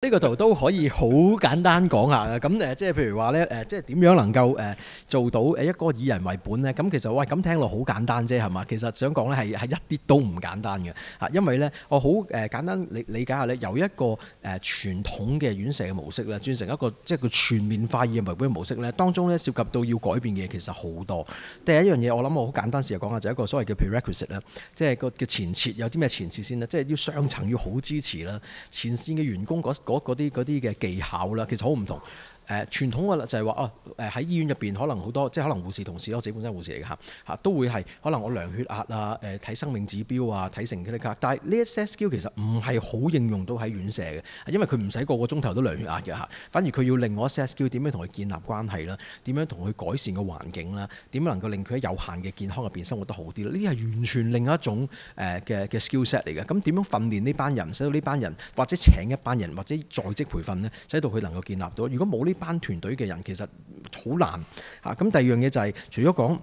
呢個圖都可以好簡單講下嘅，咁即係譬如話咧即係點樣能夠做到一個以人為本咧？咁其實喂咁聽落好簡單啫，係嘛？其實想講咧係一啲都唔簡單嘅嚇，因為咧我好簡單理解下咧，由一個傳統嘅院舍嘅模式咧，轉成一個即係個全面化以人為本嘅模式咧，當中咧涉及到要改變嘅嘢其實好多。第一樣嘢我諗我好簡單試下講下，就係一個所謂嘅 prerequisite 啦，即係個嘅前設有啲咩前設先啦，即係要上層要好支持啦，前線嘅員工嗰啲嘅技巧啦，其實好唔同。傳統嘅就係話喺醫院入邊可能好多即係可能護士同事，我自己本身係護士嚟嘅嚇，都會係可能我量血壓啊、睇生命指標啊、睇成績卡，但係呢一 set skill 其實唔係好應用到喺院舍嘅，因為佢唔使個個鐘頭都量血壓嘅嚇，反而佢要另外一 set skill 點樣同佢建立關係啦，點樣同佢改善個環境啦，點樣能夠令佢喺有限嘅健康入邊生活得好啲啦，呢啲係完全另一種嘅 skill set 嚟嘅。咁點樣訓練呢班人，使到呢班人或者請一班人或者在職培訓呢，使到佢能夠建立到。如果冇呢班團隊嘅人，其實好難嚇。咁第二樣嘢就係除咗講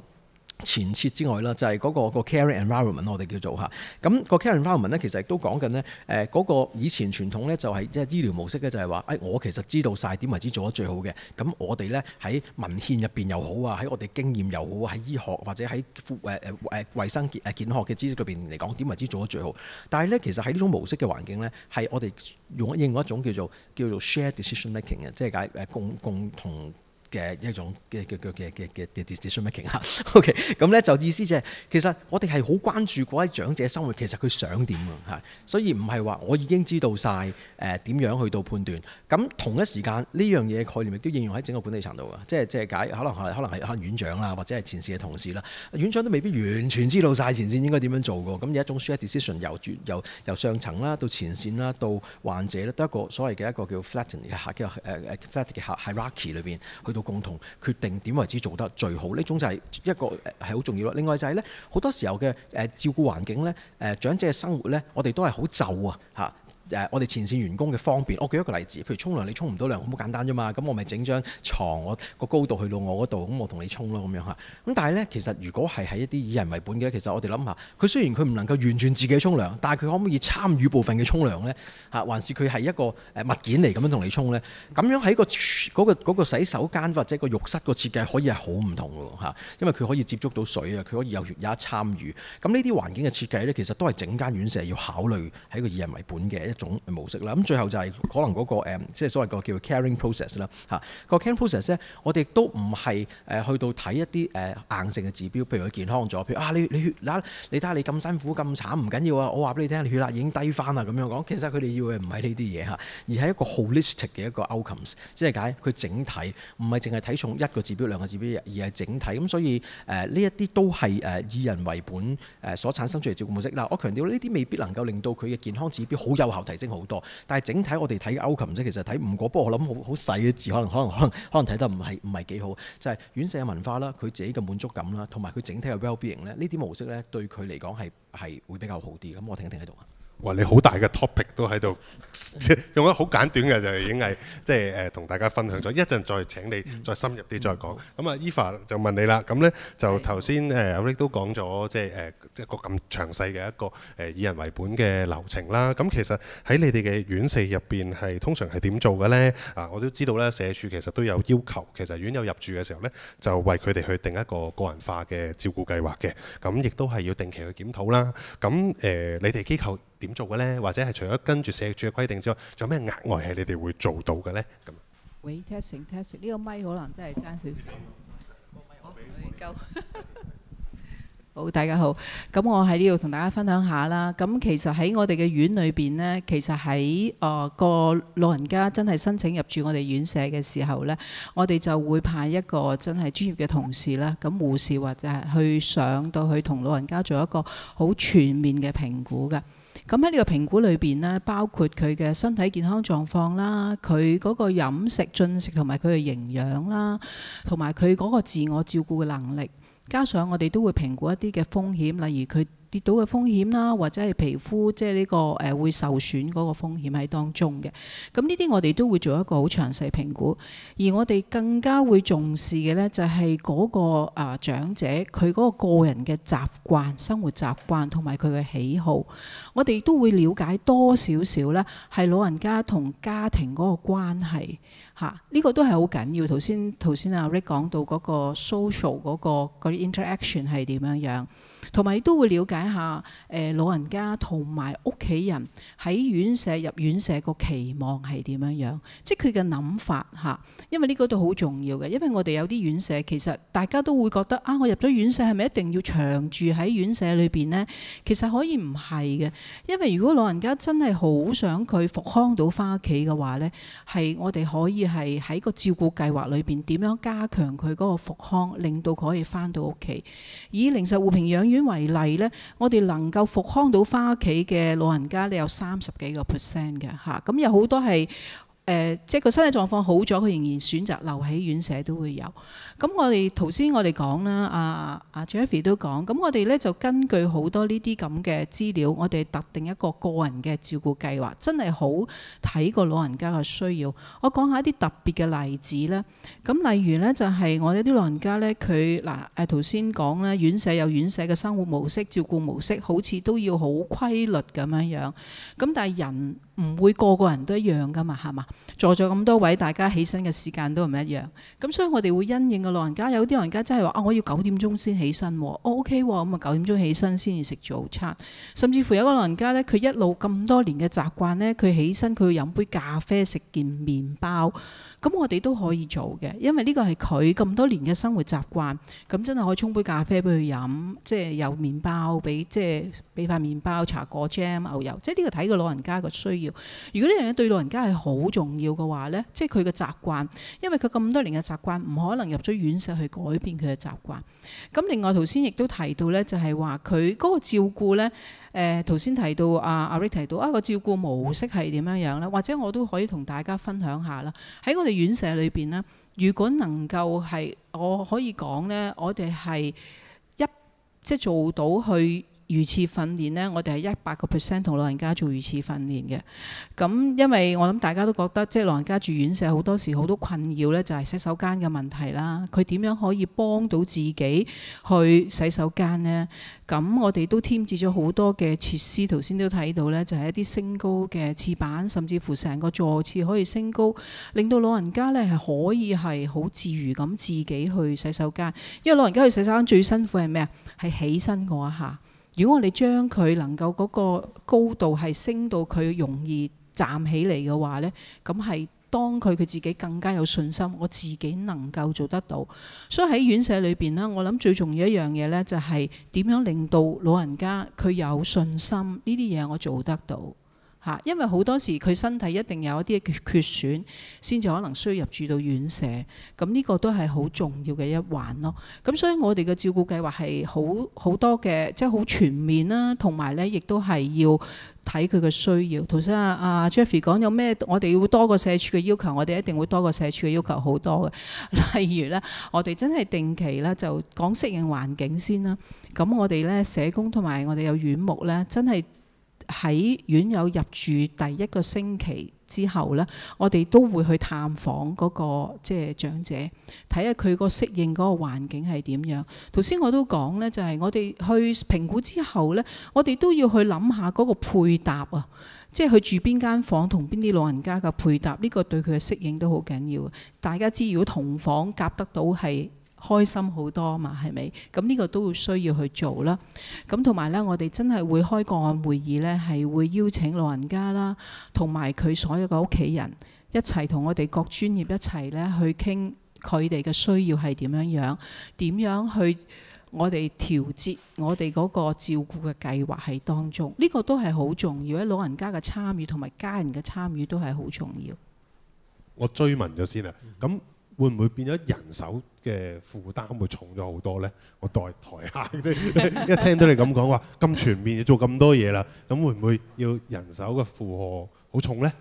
前設之外啦，就係嗰個 caring environment 我哋叫做嚇。咁個 caring environment 咧，其實亦都講緊呢嗰個以前傳統咧就係即係醫療模式咧，就係話我其實知道晒點為之做得最好嘅。咁我哋咧喺文獻入邊又好啊，喺我哋經驗又好，喺醫學或者喺衞生健康學嘅知識裏邊嚟講，點為之做得最好。但係咧，其實喺呢種模式嘅環境咧，係我哋用一種叫做 shared decision making 嘅，即係解共同嘅一種嘅 decision making 嚇，OK， 咁咧就意思就係其實我哋係好關注嗰位長者生活，其實佢想點啊嚇，所以唔係話我已經知道晒點樣去到判斷。咁同一時間呢樣嘢概念亦都應用喺整個管理層度啊，即係解可能係院長啦，或者係前線嘅同事啦，院長都未必完全知道晒前線應該點樣做㗎。咁有一種 shared decision 由上層啦到前線啦到患者咧，都一個所謂嘅一個叫 flatten 嘅 hierarchy 裏邊去到共同決定點為之做得最好，呢種就係一個係好重要咯。另外就係咧，好多時候嘅照顧環境咧，長者嘅生活咧，我哋都係好就啊嚇。我哋前線員工嘅方便，我舉一個例子，譬如沖涼你沖唔到涼，好簡單啫嘛。咁我咪整張床，我個高度去到我嗰度，咁我同你沖咯咁樣嚇。咁但係咧，其實如果係喺一啲以人為本嘅，其實我哋諗下，佢雖然佢唔能夠完全自己沖涼，但係佢可唔可以參與部分嘅沖涼咧？嚇，還是佢係一個物件嚟咁樣同你沖咧？咁樣喺嗰個洗手間或者個浴室個設計可以係好唔同㗎嚇，因為佢可以接觸到水啊，佢可以有參與。咁呢啲環境嘅設計咧，其實都係整間院舍要考慮喺個以人為本嘅一種模式啦。咁最後就係可能嗰個即係所謂個叫 caring process 啦嚇。個 caring process 咧，我哋都唔係去到睇一啲硬性嘅指標，譬如佢健康咗，譬如你血壓，你睇下你咁辛苦咁慘唔緊要啊，我話俾你聽，你血壓已經低翻啦咁樣講。其實佢哋要嘅唔係呢啲嘢嚇，而係一個 holistic 嘅一個 outcomes， 即係解佢整體，唔係淨係睇重一個指標兩個指標，而係整體。咁所以呢一啲都係以人為本所產生出嚟照顧模式。嗱，我強調呢啲未必能夠令到佢嘅健康指標好有效提升好多，但係整體我哋睇 outcome 啫，其實睇唔過。不過我諗好細嘅字，可能睇得唔係幾好。就係院舍嘅文化啦，佢自己嘅滿足感啦，同埋佢整體嘅 well-being 咧，呢啲模式咧對佢嚟講係會比較好啲。咁我停一停喺度。哇！你好大嘅 topic 都喺度，用咗好簡短嘅就已經係即係同大家分享咗。一陣再請你再深入啲再講。咁啊，Eva 就問你啦。咁咧就頭先Rick 都講咗即係一個咁詳細嘅一個以人為本嘅流程啦。咁其實喺你哋嘅院舍入邊係通常係點做嘅咧？我都知道咧，社署其實都有要求，其實院友入住嘅時候咧，就為佢哋去定一個個人化嘅照顧計劃嘅。咁亦都係要定期去檢討啦。咁你哋機構點做嘅咧？或者係除咗跟住社署嘅規定之外，仲有咩額外係你哋會做到嘅咧？咁喂 testing 呢個咪可能真係爭少少。夠。好，大家好。咁我喺呢度同大家分享下啦。咁其實喺我哋嘅院裏邊呢，其實喺個老人家真係申請入住我哋院舍嘅時候呢，我哋就會派一個真係專業嘅同事啦，咁護士或者係去上到去同老人家做一個好全面嘅評估嘅。咁喺呢個評估裏邊呢，包括佢嘅身體健康狀況啦，佢嗰個飲食進食同埋佢嘅營養啦，同埋佢嗰個自我照顧嘅能力，加上我哋都會評估一啲嘅風險，例如佢跌倒嘅風險啦，或者係皮膚即係呢個會受損嗰個風險喺當中嘅。咁呢啲我哋都會做一個好詳細評估，而我哋更加會重視嘅呢，就係嗰個長者佢嗰個個人嘅習慣、生活習慣同埋佢嘅喜好，我哋都會了解多少少呢，係老人家同家庭嗰個關係嚇，呢個都係好緊要。頭先阿 Rick 講到嗰個 social 嗰啲 interaction 係點樣樣，同埋都會了解下老人家同埋屋企人喺院舍入院舍個期望係點樣樣，即係佢嘅諗法嚇。因為呢個都好重要嘅，因為我哋有啲院舍其實大家都會覺得我入咗院舍係咪一定要長住喺院舍裏邊呢？其實可以唔係嘅，因為如果老人家真係好想佢復康到返屋企嘅話呢，係我哋可以係喺個照顧計劃裏邊點樣加強佢嗰個復康，令到佢可以返到屋企。以靈實護平養院為例呢，我哋能夠復康到返屋企嘅老人家，你有30幾個%嘅嚇，咁有好多係即係個身體狀況好咗，佢仍然選擇留喺院舍都會有。咁我哋頭先我哋講啦，阿 Jeffrey 都講，咁我哋咧就根據好多呢啲咁嘅資料，我哋特定一個個人嘅照顧計劃，真係好睇個老人家嘅需要。我講下一啲特別嘅例子啦。咁例如咧就係我哋啲老人家咧，佢頭先講咧，院舍有院舍嘅生活模式、照顧模式，好似都要好規律咁樣樣。咁但係人唔會個個人都一樣噶嘛，係嘛？坐咗咁多位，大家起身嘅時間都唔一樣。咁所以我哋會因應個老人家，有啲老人家真係話我要9點鐘先起身喎，OK 喎，咁啊9點鐘起身先至食早餐。甚至乎有個老人家呢，佢一路咁多年嘅習慣呢，佢起身佢要飲杯咖啡，食件麵包。咁我哋都可以做嘅，因為呢個係佢咁多年嘅生活習慣。咁真係可以沖杯咖啡俾佢飲，即係有麵包俾，即係俾塊麵包、茶果、jam、牛油，即係呢個睇個老人家嘅需要。如果呢樣嘢對老人家係好重要嘅話呢，即係佢嘅習慣，因為佢咁多年嘅習慣，唔可能入咗院舍去改變佢嘅習慣。咁另外頭先亦都提到呢，就係話佢嗰個照顧呢。頭先提到阿 Rick 提到個照顧模式係點樣樣咧，或者我都可以同大家分享下啦。喺我哋院舍裏邊呢，如果能夠係我可以講呢，我哋係即係做到去魚翅訓練呢，我哋係100%同老人家做魚翅訓練嘅。咁因為我諗大家都覺得，即係老人家住院舍好多時好多困擾呢，就係洗手間嘅問題啦。佢點樣可以幫到自己去洗手間呢？咁我哋都添置咗好多嘅設施，頭先都睇到呢，就係一啲升高嘅廁板，甚至乎成個座廁可以升高，令到老人家呢係可以係好自如咁自己去洗手間。因為老人家去洗手間最辛苦係咩啊？係起身嗰一下。如果我哋將佢能夠嗰個高度係升到佢容易站起嚟嘅話呢，咁係當佢自己更加有信心，我自己能夠做得到。所以喺院舍裏邊呢，我諗最重要一樣嘢呢，就係點樣令到老人家佢有信心，呢啲嘢我做得到。因為好多時佢身體一定有一啲嘅缺損，先至可能需要入住到院舍。咁呢個都係好重要嘅一環咯。咁所以我哋嘅照顧計劃係好多嘅，即係好全面啦，同埋呢亦都係要睇佢嘅需要。頭先阿 Jeffrey 講有咩，我哋會多過社署嘅要求，我哋一定會多過社署嘅要求好多嘅。例如呢，我哋真係定期呢就講適應環境先啦。咁我哋呢社工同埋我哋有院牧呢，真係喺院友入住第一個星期之後呢，我哋都會去探訪嗰個即係長者，睇下佢個適應嗰個環境係點樣。頭先我都講呢，就係我哋去評估之後呢，我哋都要去諗下嗰個配搭啊，即係佢住邊間房同邊啲老人家嘅配搭，呢個對佢嘅適應都好緊要。大家知如果同房夾得到係開心好多嘛，係咪？咁呢個都會需要去做啦。咁同埋呢，我哋真係會開個案會議呢，係會邀請老人家啦，同埋佢所有嘅屋企人一齊同我哋各專業一齊呢去傾佢哋嘅需要係點樣樣，點樣去我哋調節我哋嗰個照顧嘅計劃喺當中。呢個都係好重要，喺老人家嘅參與同埋家人嘅參與都係好重要。我追問咗先啦，咁會唔會變咗人手嘅負擔會重咗好多呢？我代台下即係一聽到你咁講話咁全面，要做咁多嘢啦，咁會唔會要人手嘅負荷好重呢？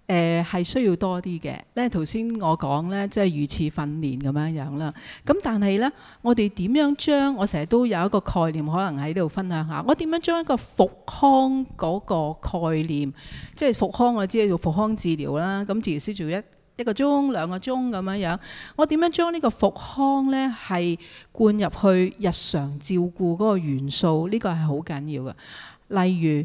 係需要多啲嘅。咧頭先我講咧，即係魚翅訓練咁樣樣啦。咁但係咧，我哋點樣將我成日都有一個概念，可能喺度分享下。我點樣將一個復康嗰個概念，即係復康，我知道做復康治療啦。咁治療師做一個鐘、2個鐘咁樣樣。我點樣將呢個復康咧係灌入去日常照顧嗰個元素？呢個係好緊要嘅。例如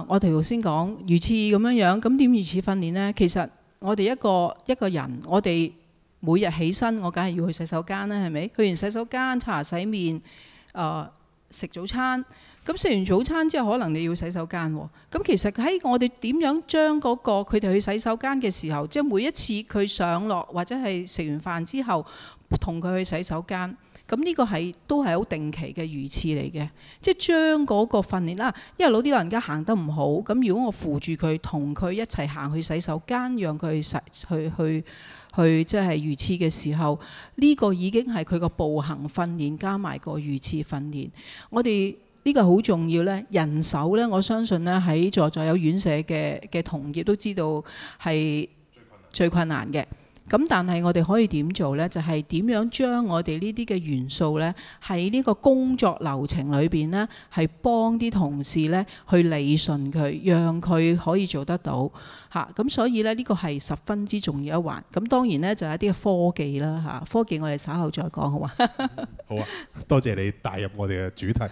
我哋頭先講魚翅咁樣樣，咁點魚翅訓練呢？其實我哋一個人，我哋每日起身，我梗係要去洗手間啦，係咪？去完洗手間，刷牙洗面，食早餐。咁食完早餐之後，可能你要洗手間喎。咁其實喺我哋點樣將嗰個佢哋去洗手間嘅時候，即係每一次佢上落或者係食完飯之後，同佢去洗手間。咁呢個都係好定期嘅魚翅嚟嘅，即係將嗰個訓練啦。因為老啲老人家行得唔好，咁如果我扶住佢，同佢一齊行去洗手間，讓佢去即係魚翅嘅時候，呢個已經係佢個步行訓練加埋個魚翅訓練。我哋呢個好重要呢，人手呢，我相信呢喺在有院舍嘅同業都知道係最困難嘅。咁但係我哋可以點做呢？就係點樣將我哋呢啲嘅元素呢，喺呢個工作流程裏邊呢，係幫啲同事呢去理順佢，讓佢可以做得到嚇。咁所以呢，呢個係十分之重要一環。咁當然呢，就係一啲科技啦嚇，科技我哋稍後再講好嘛？好啊，多謝你帶入我哋嘅主題。